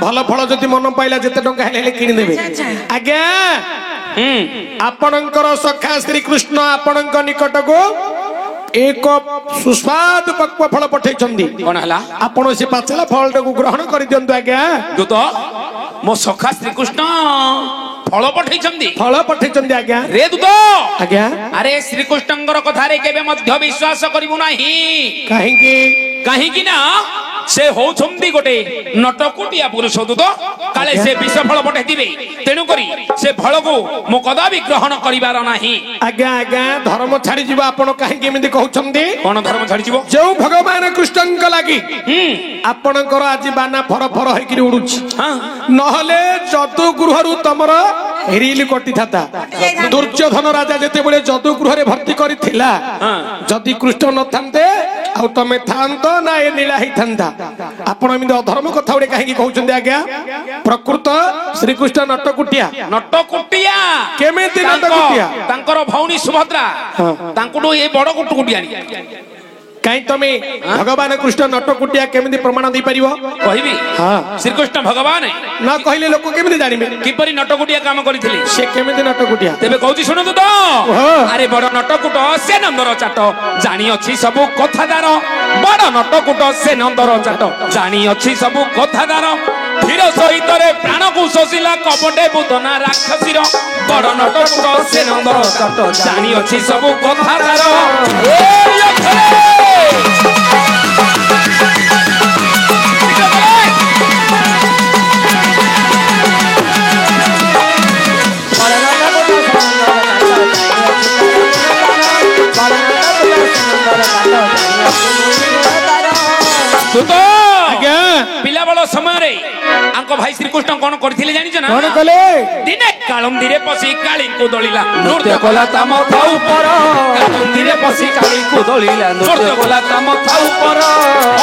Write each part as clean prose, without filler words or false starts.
भल फल जदि मन पाइला जेते टंका हेले किनि देबे आज्ञा आपणकर सखा श्री कृष्ण आपणक निकट को एक सुस्वाद पक्व फल पठे कौन है आपण से पाचला फल को ग्रहण कर दियंतु आज्ञा दूत मो सखा श्री कृष्ण फल पठे आज्ञा रे दूत आज्ञा अरे श्री कृष्णंकर कथा रे केबे मध्य विश्वास करिवु नाही काहेकि ना से होउछंदी गोटे नटकुटिया पुरुष दूत काले से विष फल पठे दिबे तेनु करी से फल को मो कदापि ग्रहण करिवार नाही आज्ञा आज्ञा धर्म छाड़ी जीव आपण काहेकि एमिति कहउछंदी कोन धर्म छाड़ी जीव जो भगवान कृष्णंक लागि आपणकर आज बाना फर फर हेकि उडुछि नहले जदु गृहरु तमर रील कटि थाता दुर्योधन राजा जेते बेले जदु गृह रे भर्ती करिथिला जदि कृष्ण न थांते आ तमे थांतो ना ए नीला ही थांता आपण एमिति अधर्म कथा उडे काहेकि कहउछंदी आज्ञा प्रकृत श्री कृष्ण नटकुटिया केमिति नटकुटिया तांकर भौणी सुभद्रा तांकुडो ए बड़ कुटकुटिया कहीं तमे भगवान कृष्ण नटकुटिया केमिति प्रमाण दे परिबो कहिबी हां श्री कृष्ण भगवान न कहले लोक केमिति जानिबे किपरि नटकुटिया काम करिथिले से केमिति नटकुटिया तेबे कहउची सुनतु तो अरे बड़ नटकुट से नंदर चाट जानी अछि सब कथादार बड़ नटकुट से नंदर चाट जानी अछि सब कथादार धीर सहित रे प्राण को शोषिला कपटे बुदना राक्षसीर बड़ नटकुट से नंदर चाट जानी अछि सब कथादार पिला बड़ समय रे आंको भाई श्री कृष्ण कोन करथिले जानि छ ना कोन कले दिने कालंदी रे पसी काली को दळिला नृत्य कला तम थाउ पर कालंदी रे पसी काली को दळिला नृत्य कला तम थाउ पर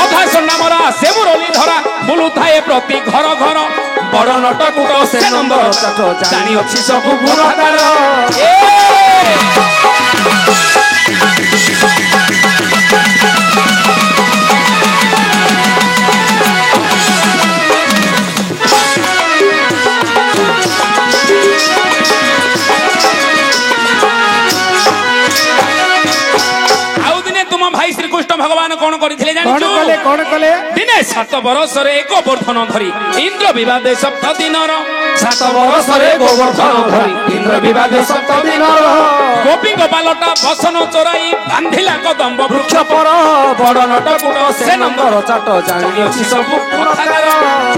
अधा सन्ना मरा से मुरली धरा बुलु थाए प्रति घर घर बड़ नटकुट से नंदर चाट जानि अछि सब गुण तार ए भगवान कौन करथिले जानि कोन कले दिने 7 वर्ष रे गोवर्धन धरी इंद्र विवाद 7 दिनर 7 वर्ष रे गोवर्धन धरी इंद्र विवाद 7 दिनर गोपी गोपालटा बसन चोराई बांधिला कदम्ब वृक्ष पर बड़ नटकुट से नंदर चाट जानि अछि सब कथागार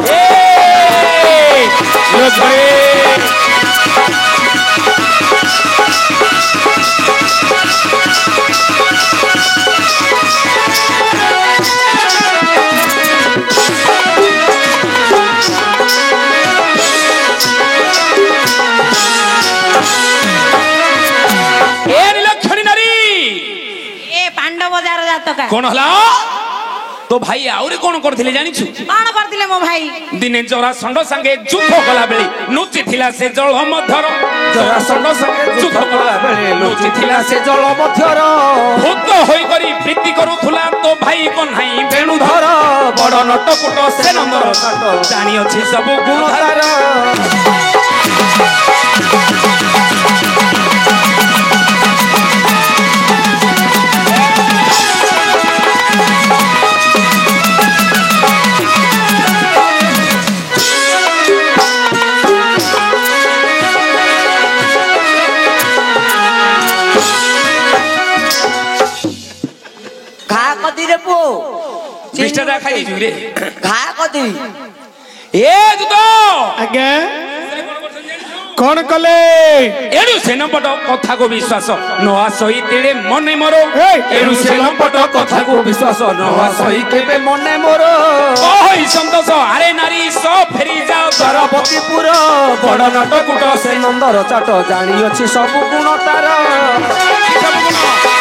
ए कौन हला तो भाई आउरे कौन करथिले जानिछु कौन करथिले मो भाई दिने जरासंध संगे युद्ध कला बेले लुचि थिला से जल मध्यर जरासंध संगे युद्ध कला बेले लुचि थिला से जल मध्यर भूत होई करी प्रीति करूथुला तो भाई कन्हाई वेणुधर बड़ नटकुट से नंदर चाट जानि अछि सब गुणधार मिस्टर खाई जुरे घा कदी ए दुतो आगे कौन कले एडु सेनपट कथा को विश्वास नवा सही तेरे मने मोरो एडु सेनपट कथा को विश्वास नवा सही केबे मने मोरो ओई संतोष अरे नारी सो फेरी जाओ द्वारपतिपुर बड़ नटकुट से नंदर चाट जानि अछि सब गुण तार सब गुण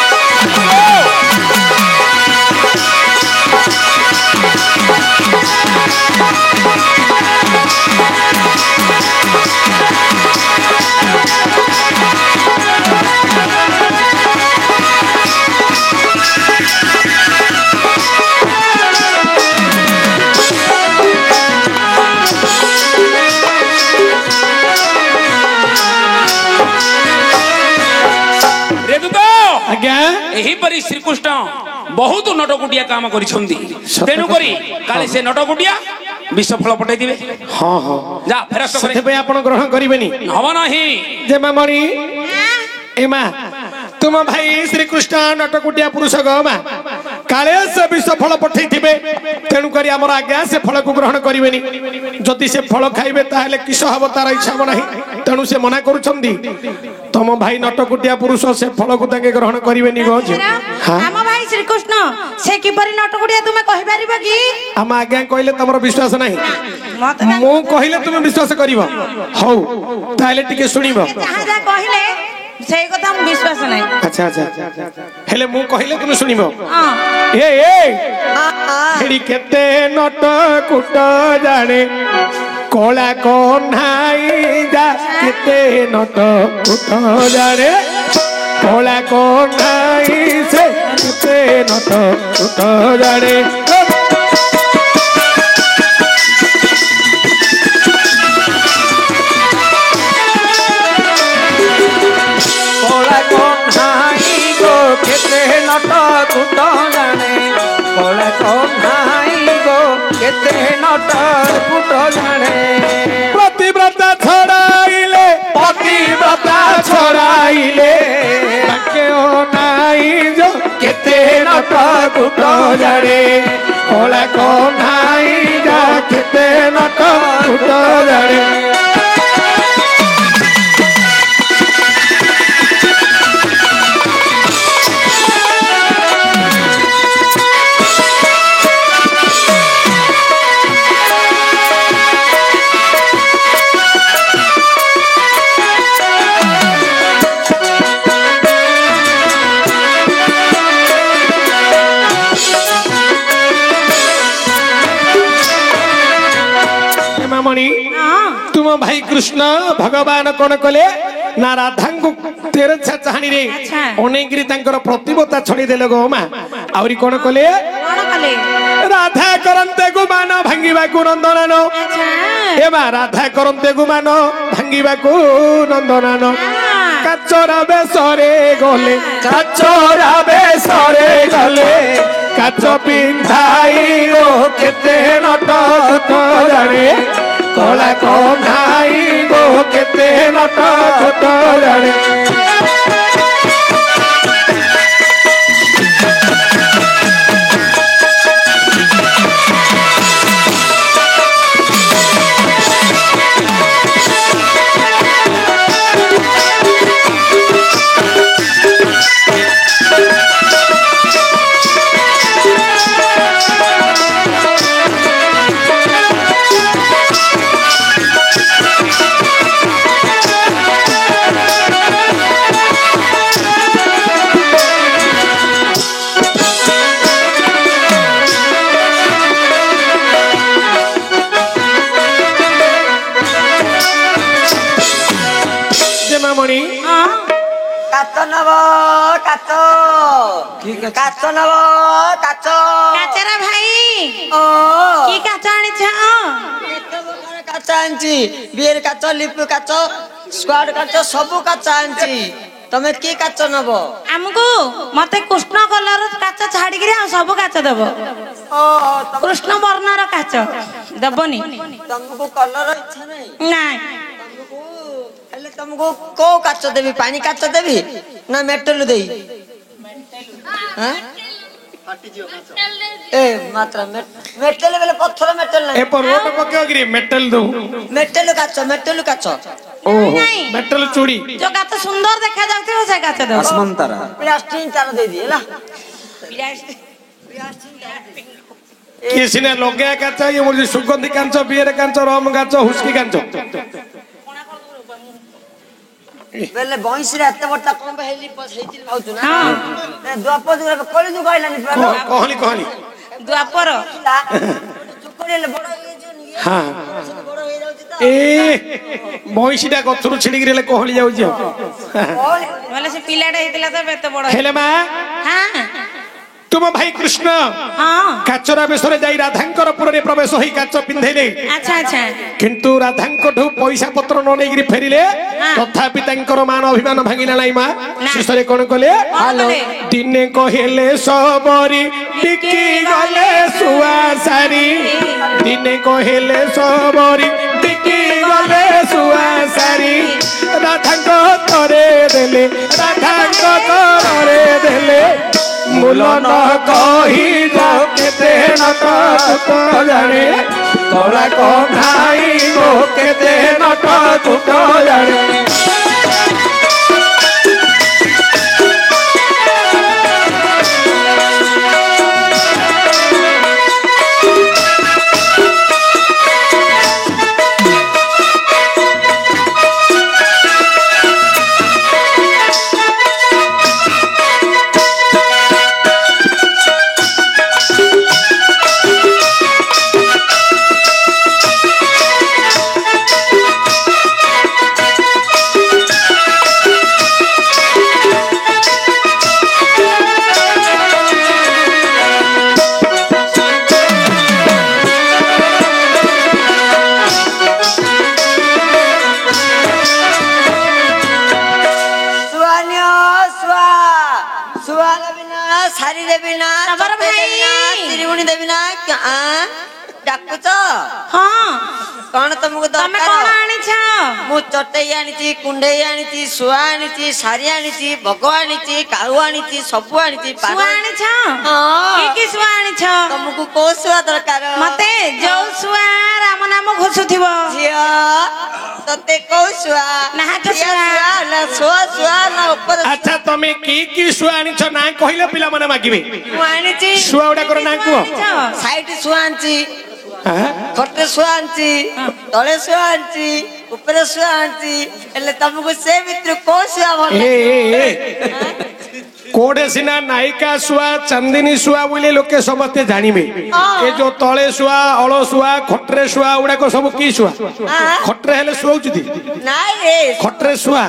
ଆଜ୍ଞା ଏହିପରି ଶ୍ରୀକୃଷ୍ଣ ବହୁତ ନଟକୁଟିଆ କାମ କରିଛନ୍ତି। ତେଣୁକରି କାଳେ ସେ ନଟକୁଟିଆ ବିଷ ଫଳ ପଠେଇଥିବେ। ହଁ ହଁ ଯା ଫେରସ୍ତ କରେ। ସେଥିପାଇଁ ଆପଣ ଗ୍ରହଣ କରିବେନି। ହବ ନାହିଁ। ଯେ ମାମଣି ଏ ମା ତୁମ ଭାଇ ଶ୍ରୀକୃଷ୍ଣ ନଟକୁଟିଆ ପୁରୁଷ ଗ ମା କାଳେ ସେ ବିଷ ଫଳ ପଠେଇଥିବେ। ତେଣୁକରି ଆମର ଆଜ୍ଞା ସେ ଫଳକୁ ଗ୍ରହଣ କରିବେନି। ଯଦି ସେ ଫଳ ଖାଇବେ ତାହେଲେ କିସ ହବ ତାର ଇଚ୍ଛା ହବ ନାହିଁ। ତେଣୁ ସେ ମନା କରୁଛନ୍ତି। ତମ ଭାଇ ନଟକୁଟିଆ ପୁରୁଷ ସେ ଫଳକୁ ତାଙ୍କେ ଗ୍ରହଣ କରିବେନି ଗ ଆମ ଭାଇ ଶ୍ରୀକୃଷ୍ଣ ସେ କିପରି ନଟକୁଟିଆ ତୁମେ କହିପାରିବ କି? ଆମ ଆଜ୍ଞା କହିଲେ ତମର ବିଶ୍ୱାସ ନାହିଁ। ମତେ ମୁଁ କହିଲେ ତୁମେ ବିଶ୍ୱାସ କରିବ। ହଉ ତାହେଲେ ଟିକେ ଶୁଣିବ। ଯାହା ଯାହା କହିଲେ ସେଇ କଥା ମୁଁ ବିଶ୍ୱାସ ନାହିଁ। ଆଚ୍ଛା ଆଚ୍ଛା ହେଲେ ମୁଁ କହିଲେ ତୁମେ ଶୁଣିବ। ହଁ ଏଠି କେତେ ନଟ କୁଟ ଜାଣେ କଳା କହ୍ନାଇ ଯା କେତେ ନଟ କୁଟ ଜାଣେ କଳା କହ୍ନାଇ ସେ କେତେ ନଟ କୁଟ ଜାଣେ କଳା କହ୍ନାଇ ଗୋ କେତେ ନଟ କୁଟ ଜାଣେ କଳା କହ୍ନାଇ ଗୋ କେତେ ନଟ କୁଟ ଜାଣେ ପ୍ରତିବ୍ରତା ଛଡ଼ାଇଲେ ପ୍ରତିବ୍ରତା ଛଡ଼ାଇଲେ ତାକେ ନାଇ ଯ କେତେ ନଟ କୁଟ ଜାଣେ କଳା କହ୍ନାଇ ଯା କେତେ ନଟ କୁଟ ଜାଣେ तुम भाई कृष्ण भगवान कौन कले ना राधा को तेरछा चाहनी रे अनेकरी तांकर प्रतिबता छड़ी देले गो मा आउरी कौन कले राधा करंते गो मान भांगीबा को नंदनन ए मा राधा करंते गो मान भांगीबा को नंदनन काचरा बेसरे गले काचरा बेसरे गले काच पिंधाई ओ केते नट जाने कला कन्हाई गो केते नट जाने बियर काच लिपु काच स्क्वाड काच सबु काच आंची तमे की काच नबो हमको मते कृष्ण कलर काच छाडी गिरे सब काच देबो ओ कृष्ण वर्णर काच देबोनी तुमको कलर इच्छा नहीं नहीं तुमको हेले तुमको को काच देबी पानी काच देबी ना मेटल देई हां ए मात्रा मेटल बेले पत्थर मेटल नहीं ए पर रोट पके गिरी मेटल दो मेटल काच ओ मेटल चूड़ी जो काच सुंदर देखा जाउते हो से काच देबो आसमान तारा प्लास्टिक तार दे दी हैला किसी ने लोगे काच ये मुझे सुगंधी कांच बियर कांच रम कांच हुस्की कांच बेले बंसी रे एते बडता कोन हेली हेतिल भाउछु ना हां द्वापर जुरा कोली जु गइलानी कहली कहली द्वापर चुकड़ेले बड ये जो हां बड होई जाउची त ए बंसीटा गछरु छिड़ी गिरेले कहली जाउची बोले से पिलाडा हेतिला त एते बड हेले मा हां तुम भाई कृष्ण हाँ काचरा बेशरे जाई राधांकर पुरे प्रवेश होई काच पिंधेले अच्छा अच्छा किंतु राधांकठू पैसा पत्र न नेगिरी फेरिले तथापि तांकर मान अभिमान भांगिला नाही मा शेषरे कोन कले हेलो दिने कहेले सबरी टिकी गले सुआसारी दिने कहेले सबरी टिकी गले सुआसारी राधांक तरे देले राधांक तरे देले मूल न कही जो केते नट जाने कला कन्हाई गो केते नट तुट जाने कौन तुमको तमे कौन आनिछ मु चटई आनी कुंडई आनी शुआ आनी सारी आनी भोग आनी काऊ आनी सब आनी सुआ आनिछ हाँ की सुआ आनिछ तुमको को शुआ दरकार मते जो सुआ राम नाम घोषुथिबो झिया तते को शुआ ना के सुआ ना शुआ शुआ ना ऊपर अच्छा तमे की शुआ आनिछ ना कहिले पिला माने मागिबे मु आनी शुआ उडा कर ना कुओ साइड शुआ आनी खटे शुआ आनी तले शुआ आनी ऊपर शुआ आनी एले तुमको से मित्र को शुआ भल कोडे सिना नायिका शुआ चंदिनी शुआ बोले लोके समस्ते जानिबे ए जो तळे शुआ अळ शुआ खटरे शुआ उडा को सब की शुआ खटरे हेले शुआउचुती नाइ रे खटरे शुआ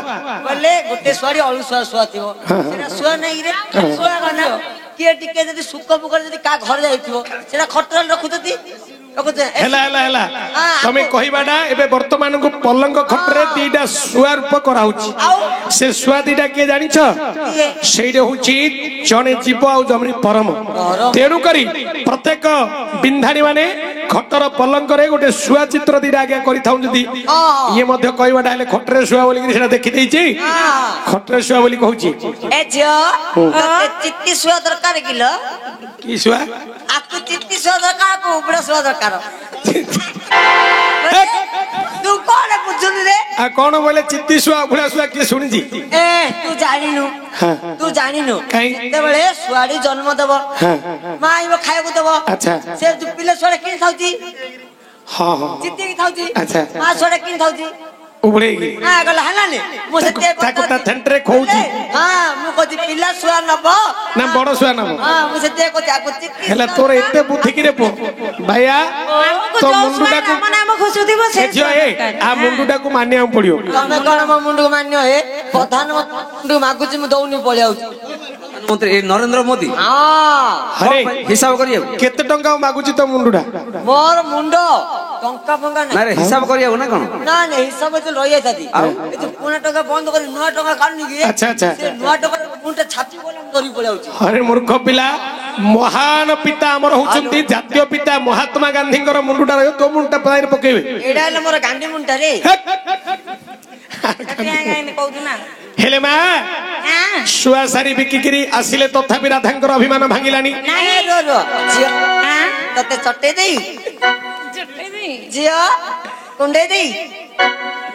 बोले गुटे शुआरी अळु शुआ शुआ थिबो सेना शुआ नै रे शुआ गना के टिके जदी सुक पुकर जदी का घर जाइथिबो सेना खटरे रखुतती हेला हेला हेला तमे कहिबाडा एबे वर्तमान को पलंग खटरे दीटा शुआ रूप कराउची से शुआ दीटा के जानिछ सेइडे होची जने जीव आ जमरी परम तेनु करी प्रत्येक बिंधाणी माने खटर पलंग रे गोटे शुआ चित्र दीटा आगे करि थाउ जदी ये मध्य कहिबाडा हेले खटरे शुआ बोली सेना देखि देइची खटरे शुआ बोली कहूची ए जियो चित्ती शुआ दरकार किलो की शुआ आपको चित्ती शुआ दरकार को उपड़ा शुआ दरकार तू कौन है बुझुन रे आ कोन बोले चित्ती शुआ उबड़ा शुआ के सुनि जी ए तू जानिनु काई तेबळे शुआडी जन्म देब माई वो खाइबो देब अच्छा से तू पिले शुआडे किन थाउची हां हां चित्ती की थाउची अच्छा मा शुआडे किन थाउची उबड़ेगी हां गला हलाने मु से ते ताकुता थेंटरे खोउची हां मु कोती पिला शुआ नब ना बड़ शुआ नब हां मु से ते कोती आको चित्ती हेला तोर एते बुद्धि कि रे पो भैया तो मुंडुडा को राम नाम घोषुथिबो से जो ए आ मुंडुडा को मानिया पड़ियो तमे कोन म मुंडु मान्य हे प्रधानमंत्री मागुची मु दौनी पळि आउची मंत्री नरेंद्र मोदी हां अरे हिसाब करियो केते टंका मागुची तो मुंडुडा मोर मुंडो टंका फंगा ना रे हिसाब करियो ना कोन ना नहीं हिसाब तो लई जाती ए तो पुना टका बंद कर नया टका काढनी की अच्छा अच्छा से नया टका पुंटा छाती बोला धरी पळि आउची अरे मूर्ख पिला महान पिता हमर होचंती जातीय पिता महात्मा गांधीଙ୍କର मुंडुडा रहियो तो मुंडा पाइर पकेबे एडा ले मोर गांधी मुंडा रे गाइन कहू ना हेले मा हां शुआ सारी बिकिकिरी आसिले तथापि राधांकर अभिमान भांगिलानी नहीं रो रो जियो हां तते चटे देई चटई दे जियो कुंडे देई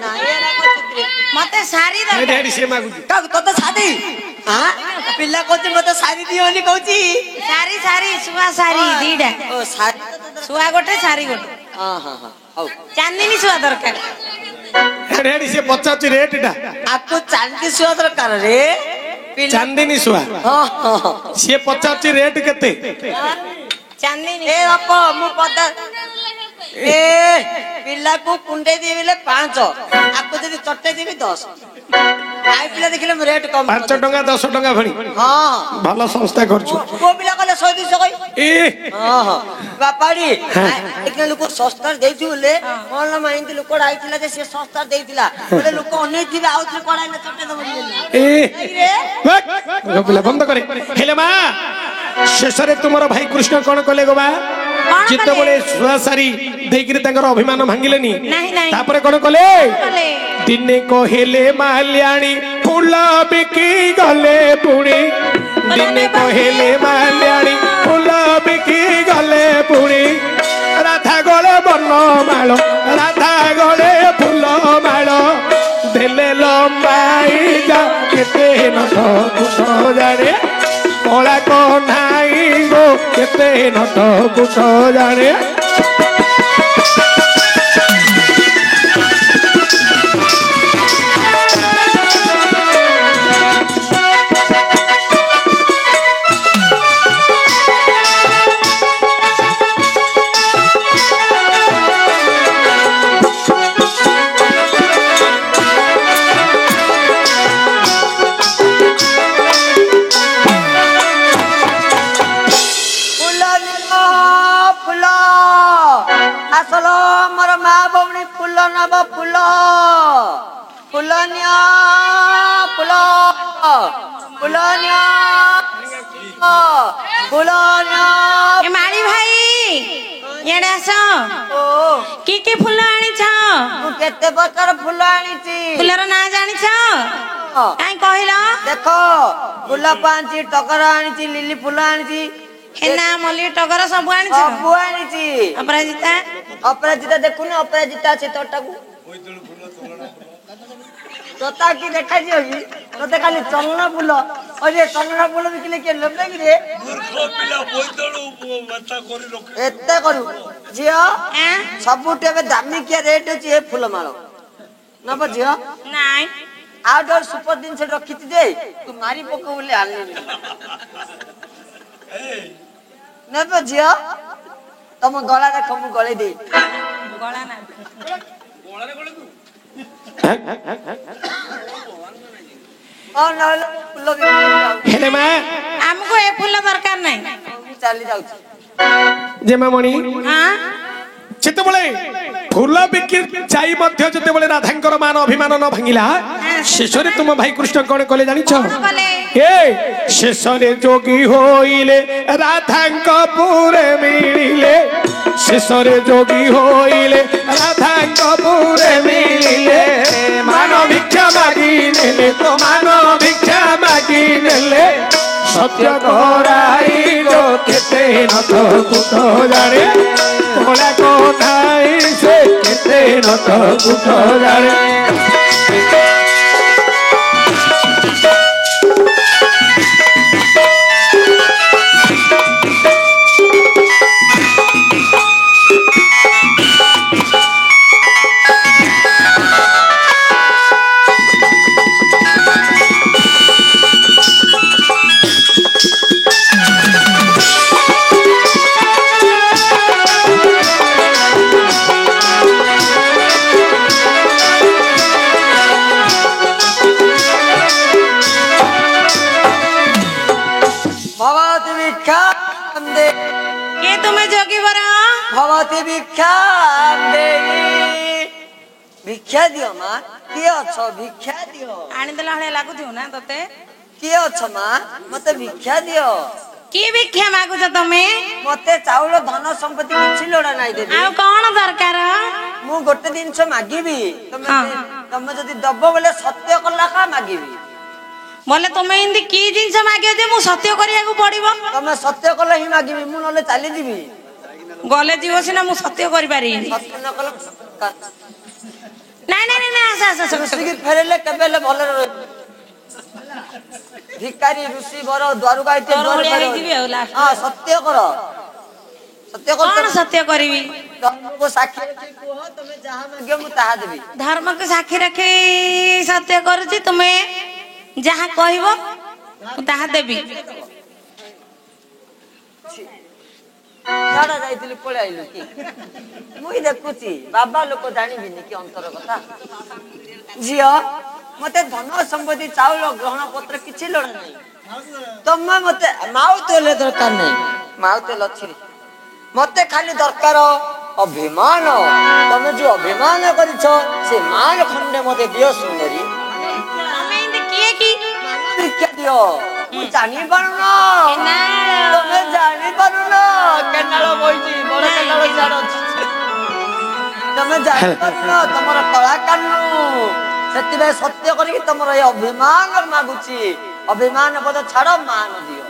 नाही रे को चित्री मते सारी ए दरकार ढेडी से मागुची का तते सादी हां पिल्ला कोचे मते सादी दियोनी कहूची सारी सारी सुआ सारी दीडा ओ सादी सुआ गोटे सारी गोटे हां हां हां आउ चांदनी सुआ दरकार ए ढेडी से पचाची रेट इटा आपको चांदी शुआ दरकार रे पिल्ला चांदनी शुआ हां हां से पचाची रेट केते चांदनी ए बापा मु पता ए पिल्ला को कुंडे देबेले 5 आपको जदी चट्टे देबी 10 ମାଇ ପିଲା ଦେଖିଲେ ମୁଁ ରେଟ୍ କମ 5 ଟଙ୍କା 10 ଟଙ୍କା ଭଳି ହଁ ଭଲ ସଂସ୍ଥା କରୁଛୁ। ପୁଅ ପିଲା କଲେ 100 200 କହି ଏ ହଁ ବାପାଡି ଦେଖିଲେ ଲୋକ ଶସ୍ତାରେ ଦେଇଛି ବୋଲେ କଣ ନା ମାଇନ୍ତି ଲୋକଟା ଆଇଥିଲା ଯେ ସେ ଶସ୍ତାରେ ଦେଇଥିଲା ଗୋଟେ ଲୋକ ଅନେଇଥିବେ ଆଉ ଥରେ କଡାଇଲେ ଚଟେ ଦବ ଏ ପିଲା ବନ୍ଦ କରେ ହେଲେ ମା ଶେଷରେ ତୁମର ଭାଇ କୃଷ୍ଣ କଣ କଲେ ଗୋ ମା ଯେତେବେଳେ ଶୁଆ ସାରି ଦେଇକିରି ତାଙ୍କର ଅଭିମାନ ଭାଙ୍ଗିଲେନି ତାପରେ କଣ କଲେ ଦିନେ କହିଲେ ମାଲ୍ୟାଣୀ ଫୁଲ ବିକି ଗଲେ ପୁଣି ଦିନେ କହିଲେ ମାଲ୍ୟାଣୀ ଫୁଲ ବିକି ଗଲେ ପୁଣି ରାଧା ଗଳେ ବନମାଳ ରାଧା ଗଳେ ଫୁଲ ମାଳ ଦେଲେ ଲମ୍ବାଇ ଯା କେତେ ନଟ କୁଶ ଜାଣେ କଳା କହ୍ନାଇ ଗୋ କେତେ ନଟ କୁଶ ଜାଣେ ମାଳି ଭାଇ ଇଆଡେ ଆସ କି ଫୁଲ ଆଣିଛ କେତେ ପ୍ରକାର ଫୁଲ ଆଣିଛି ଫୁଲର ନାଁ ଜାଣିଛ କାଇଁ କହିଲ ଦେଖ ଗୋଲାପ ଆଣିଛି ଟଗର ଆଣିଛି ଲିଲି ଫୁଲ ଆଣିଛି ହେନା ମଲ୍ଲି ଟଗର ସବୁ ଆଣିଛ ସବୁ ଆଣିଛି ଅପରାଜିତା ଅପରାଜିତା ଦେଖୁନି ଅପରାଜିତା ଅଛି ତୋଟାକୁ ତୋତା କି ଦେଖାଯିବ କି ତୋତେ ଖାଲି ଚନ୍ଦନ ଫୁଲ ଚନ୍ଦନ ଫୁଲ ବିକିଲେ କିଏ ଲୋଭେ କି ରେ ଏତେ କରୁ ଝିଅ ସବୁଠୁ ଏବେ ଦାମିକିଆ ରେଟ୍ ଅଛି ଏ ଫୁଲ ମାଳ ନବ ଝିଅ ନାଇଁ ଆଉ ଗୋଟେ ସୁପର ଜିନିଷ ରଖିଛି ଯେ ତୁ ମାରି ପକ ବୋଲି ଆଣିଲି ନେବ ଝିଅ ତମ ଗଳା ଦେଖ ମୁଁ ଗଳେଇ ଦେଇ ଗଳା ନା ହେଲେ ମା ଆମକୁ ଏ ଫୁଲ ଦରକାର ନାହିଁ ଚାଲି ଯାଉଛି ଜେମାମଣି ହଁ ଯେତେବେଳେ ଫୁଲ ବିକି ଯାଇ ମଧ୍ୟ ଯେତେବେଳେ ରାଧାଙ୍କର ମାନ ଅଭିମାନ ନ ଭାଙ୍ଗିଲା ଶେଷରେ ତୁମ ଭାଇ କୃଷ୍ଣ କଣ କଲେ ଜାଣିଛ ଏ ଶେଷରେ ଯୋଗୀ ହୋଇଲେ ରାଧାଙ୍କ ପୁରେ ମିଳିଲେ ଶେଷରେ ଯୋଗୀ ହୋଇଲେ ରାଧାଙ୍କ ପୁରେ ମିଳିଲେ ମାନ ଭିକ୍ଷା ମାଗି ନେଲେ ତ ମାନ ଭିକ୍ଷା ମାଗି ନେଲେ ସତ୍ୟ କରାଇଲ କେତେ ନଥ କୁଠ ଜାଣେ କଳା କହ୍ନାଇ ସେ କେତେ ନଥ କୁଠ ଜାଣେ भवती भिक्षा भिक्षा दियो माँ किए अच्छो भिक्षा दियो आनी देला हणे लागुथियो ना तते किए अच्छो माँ मते भिक्षा दियो की भिक्षा मागुछ तमे मते चाउल धन संपत्ति किछि लोड़ा नाही देबी आ कोन दरकार मु गोटे दिन से मागीबी तमे जदी दबो बोले सत्य कला का मागीबी बोले तमे इंदी की जिंस मागे जे मु सत्य करिया को पड़िबो तमे सत्य कला ही मागीबी मु नले चाली जीबी गले जीव सिना मु सत्य करि पारी सत्य न कला नहीं नहीं नहीं आसा आसा ऋषि फेरेले केबेले भले भिकारी ऋषि बर द्वारु गाइते द्वार हां सत्य करो कौन सत्य करिवि धर्म को साक्षी रखी को तमे जहां मांगे मु ताहा देबी धर्म को साक्षी रखी सत्य करूची तुमे जहां कहबो ताहा देबी छाड़ा जाइतिली पळे आइलु की मुई देखुची बाबा लोक जानिबिनी की अंतर कथा जियो ମତେ ଧନ ସମ୍ପତ୍ତି ଚାଉଳ ଗ୍ରହଣ ପତ୍ର କିଛି ଲୋଡ଼ ନାହିଁ। ତମେ ମତେ ମାଉତ ହେଲେ ଦରକାର ନାହିଁ, ମାଉତ ହେଲେ ଅଛି। ମତେ ଖାଲି ଦରକାର ଅଭିମାନ। ତମେ ଯୋଉ ଅଭିମାନ କରିଛ ସେ ମାନ ଖଣ୍ଡେ ମତେ ଦିଅ ସୁନ୍ଦରୀ। ତମେ ଏମିତି କିଏ କି ଭିକ୍ଷା ଦିଅ। ମୁଁ ଜାଣିପାରୁନ, କେନାଳ। ତମେ ଜାଣିପାରୁନ। କେନାଳ ବଇଛି, ବଡ କେନାଳ ସିଆଡେ ଅଛି। ତମେ ଜାଣିପାରୁନ, ତମର କଳା କାନୁ। ସେଥିପାଇଁ ସତ୍ୟ କରିକି ତମର ଏ ଅଭିମାନ ମାଗୁଛି। ଅଭିମାନ ବୋଧ ଛାଡ, ମାନ ଦିଅ।